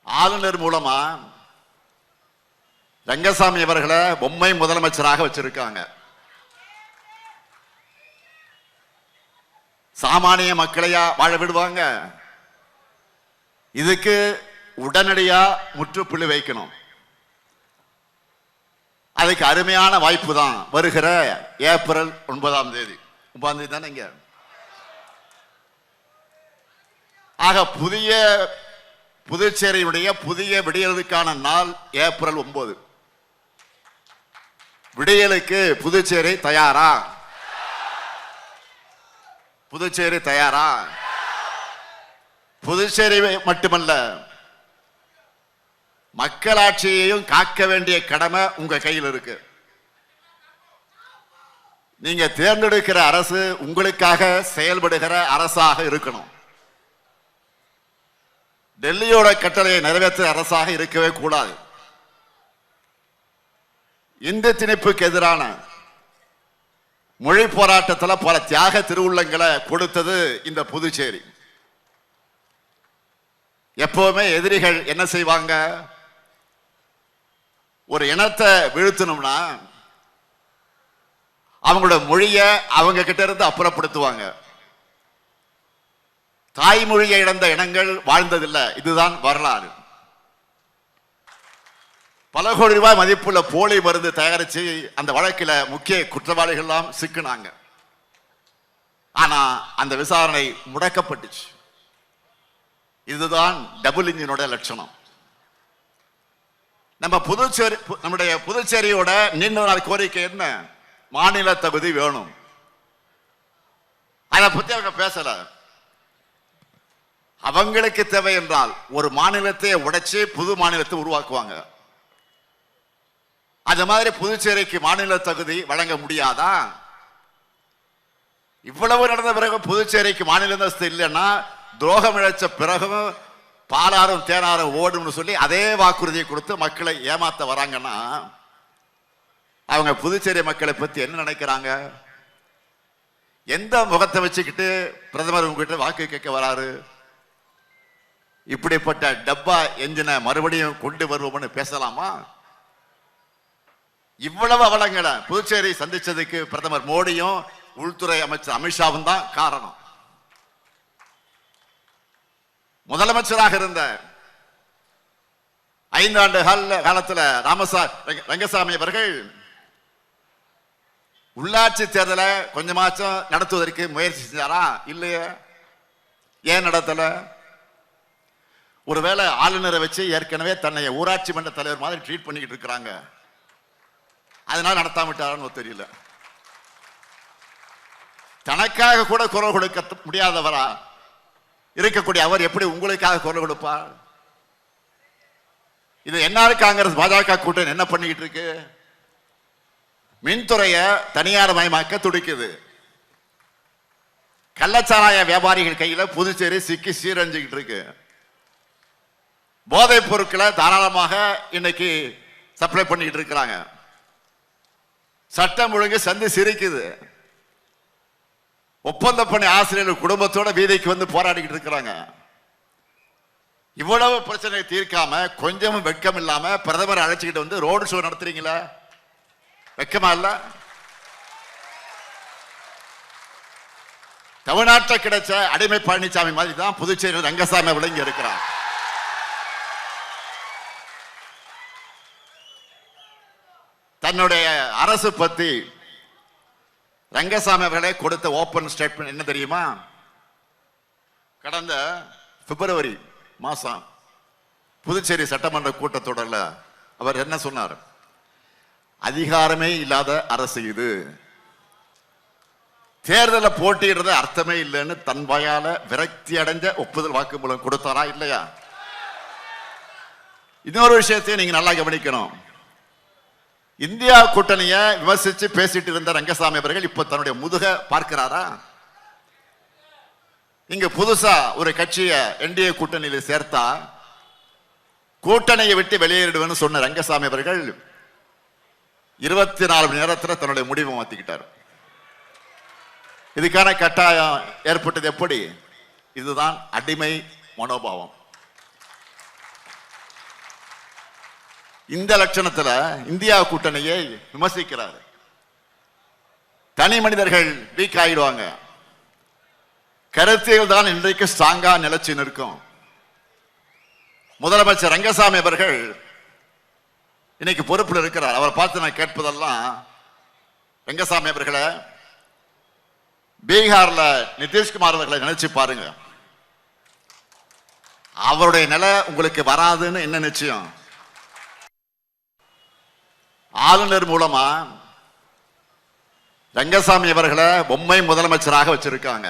ஆளுநர் மூலமா ரங்கசாமி அவர்களை பொம்மை முதலமைச்சராக வச்சிருக்காங்க. சாமானிய மக்களையா வாழ விடுவாங்க? இதுக்கு உடனடியா முற்றுப்புள்ளி வைக்கணும். அதுக்கு அருமையான வாய்ப்பு தான் வருகிற ஏப்ரல் 9ஆம் தேதி. 9ஆம் தேதி தானே இங்க. ஆக புதுச்சேரியுடைய புதிய விடியலுக்கான நாள் ஏப்ரல் 9. விடியலுக்கு புதுச்சேரி தயாரா? புதுச்சேரி தயாரா? புதுச்சேரி மட்டுமல்ல, மக்களாட்சியையும் காக்க வேண்டிய கடமை உங்க கையில் இருக்கு. நீங்க தேர்ந்தெடுக்கிற அரசு உங்களுக்காக செயல்படுகிற அரசாக இருக்கணும். டெல்லியோட கட்டளையை நிறைவேற்ற அரசாக இருக்கவே கூடாது. இந்து திணிப்புக்கு எதிரான மொழி போராட்டத்தில் பல தியாக திருவுள்ளங்களை கொடுத்தது இந்த புதுச்சேரி. எப்பவுமே எதிரிகள் என்ன செய்வாங்க? ஒரு இனத்தை வீழ்த்தணும்னா அவங்களோட மொழியை அவங்க கிட்ட இருந்து அப்புறப்படுத்துவாங்க. தாய்மொழியை இழந்த இனங்கள் வாழ்ந்ததில்லை. இதுதான் வரலாறு. பல கோடி ரூபாய் மதிப்புள்ள போலி மருந்து தயாரிச்சு அந்த வழக்கில் முக்கிய குற்றவாளிகள் எல்லாம் சிக்கினாங்க. ஆனா அந்த விசாரணை முடக்கப்பட்டுச்சு. இதுதான் டபுள் இன்ஜினோட லட்சணம். நம்முடைய புதுச்சேரியோட நீண்ட நாள் கோரிக்கை என்ன? மாநில தகுதி வேணும். அதை பத்தி அவங்க பேசல. அவங்களுக்கு தேவை என்றால் ஒரு மாநிலத்தை உடைச்சு புது மாநிலத்தை உருவாக்குவாங்க. அது மாதிரி புதுச்சேரிக்கு மாநில தகுதி வழங்க முடியாதா? இவ்வளவு நடந்த பிறகு புதுச்சேரிக்கு மாநில அந்தஸ்து இல்லைன்னா துரோகம் இழைச்ச பிறகும் பாலாரும் தேனாரும் ஓடும்னு சொல்லி அதே வாக்குறுதியை கொடுத்து மக்களை ஏமாத்த வராங்கன்னா அவங்க புதுச்சேரி மக்களை பத்தி என்ன நினைக்கிறாங்க? எந்த முகத்தை வச்சுக்கிட்டு பிரதமர் உங்ககிட்ட வாக்கு கேட்க வராரு? இப்படிப்பட்ட டப்பா என்ஜினை மறுபடியும் கொண்டு வருவோம்னு பேசலாமா? இவ்வளவு அவலங்களை புதுச்சேரி சந்திச்சதுக்கு பிரதமர் மோடியும் உள்துறை அமைச்சர் அமித்ஷாவும் தான் காரணம். முதலமைச்சராக இருந்த 5 ஆண்டு காலத்தில் ரங்கசாமி அவர்கள் உள்ளாட்சி தேர்தலை கொஞ்சமாச்சும் நடத்துவதற்கு முயற்சி செஞ்சாரா? இல்லையே. ஏன் நடத்தல? ஒருவேளை ஆளுநரை வச்சு ஏற்கனவே தன்னை ஊராட்சி மன்ற தலைவர் மாதிரி ட்ரீட் பண்ணிக்கிட்டு இருக்கிறாங்க, அதனால நடத்தாமட்டாரான்னு தெரியல. தனக்காக கூட குரல் கொடுக்க முடியாதவரா இருக்கக்கூடிய அவர் எப்படி உங்களுக்காக குரல் கொடுப்பார்? இது என்ஆர் காங்கிரஸ் பாஜக கூட்டணி என்ன பண்ணிக்கிட்டு இருக்கு? மின்துறையை தனியார் மயமாக்க துடிக்குது. கள்ளச்சாராய வியாபாரிகள் கையில புதுச்சேரி சிக்கி சீரஞ்சுக்கிட்டு இருக்கு. போதைப் பொருட்களை தாராளமாக இன்னைக்கு சப்ளை பண்ணிட்டு இருக்கிறாங்க. சட்டம் ஒழுங்கு சந்தி சிரிக்குது. ஒப்பந்த பணி ஆசிரியர்கள் குடும்பத்தோட வீதிக்கு வந்து போராடிக்கிட்டு இருக்கிறாங்க. இவ்வளவு பிரச்சனை தீர்க்காம கொஞ்சமும் வெட்கம் இல்லாம பிரதமர் அழைச்சிக்கிட்டு வந்து ரோடு ஷோ நடத்துறீங்களா? வெட்கமா இல்ல? தமிழ்நாட்டில் கிடைச்ச அடிமை பழனிசாமி மாதிரி தான் புதுச்சேரியில் ரங்கசாமி விளங்கி இருக்கிறார். தன்னுடைய அரசு பத்தி ரங்கசாமி அவர்களே கொடுத்த ஓபன் ஸ்டேட்மெண்ட் என்ன தெரியுமா? கடந்த பிப்ரவரி மாசம் புதுச்சேரி சட்டமன்ற கூட்டத்தொடர்ல அவர் என்ன சொன்னார்? அதிகாரமே இல்லாத அரசு இது, தேர்தலில் போட்டியிடுறது அர்த்தமே இல்லைன்னு தன் வாயால விரக்தி அடைஞ்ச ஒப்புதல் வாக்குமூலம் கொடுத்தாரா இல்லையா? இன்னொரு விஷயத்தையும் நீங்க நல்லா கவனிக்கணும். இந்தியா கூட்டணியை விமர்சிச்சு பேசிட்டு இருந்த ரங்கசாமி அவர்கள் இப்ப தன்னுடைய முதுக பார்க்கிறாரா? இங்க புதுசா ஒரு கட்சியை என்டிஏ கூட்டணியில சேர்த்தா கூட்டணியை விட்டு வெளியேறிடுவேன்னு சொன்ன ரங்கசாமி அவர்கள் 24 மணி நேரத்தில் தன்னுடைய முடிவை மாத்திக்கிட்டார். இதுக்கான கட்டாயம் ஏற்பட்டது எப்படி? இதுதான் அடிமை மனோபாவம். இந்த லட்சணத்துல இந்தியா கூட்டணியை விமர்சிக்கிறார். தனி மனிதர்கள் வீக் ஆயிடுவாங்க, கருத்தியல் தான் இன்றைக்கு ஸ்ட்ராங்கா நிலைச்சு நிற்கும். முதலமைச்சர் ரங்கசாமி அவர்கள் இன்னைக்கு பொறுப்பில் இருக்கிறார். அவரை பார்த்து நான் கேட்பதெல்லாம், ரங்கசாமி அவர்களை பீகார்ல நிதிஷ்குமார் அவர்களை நினைச்சு பாருங்க. அவருடைய நிலை உங்களுக்கு வராதுன்னு என்ன நிச்சயம்? ஆளுநர் மூலமா ரங்கசாமி அவர்களை பொம்மை முதலமைச்சராக வச்சிருக்காங்க.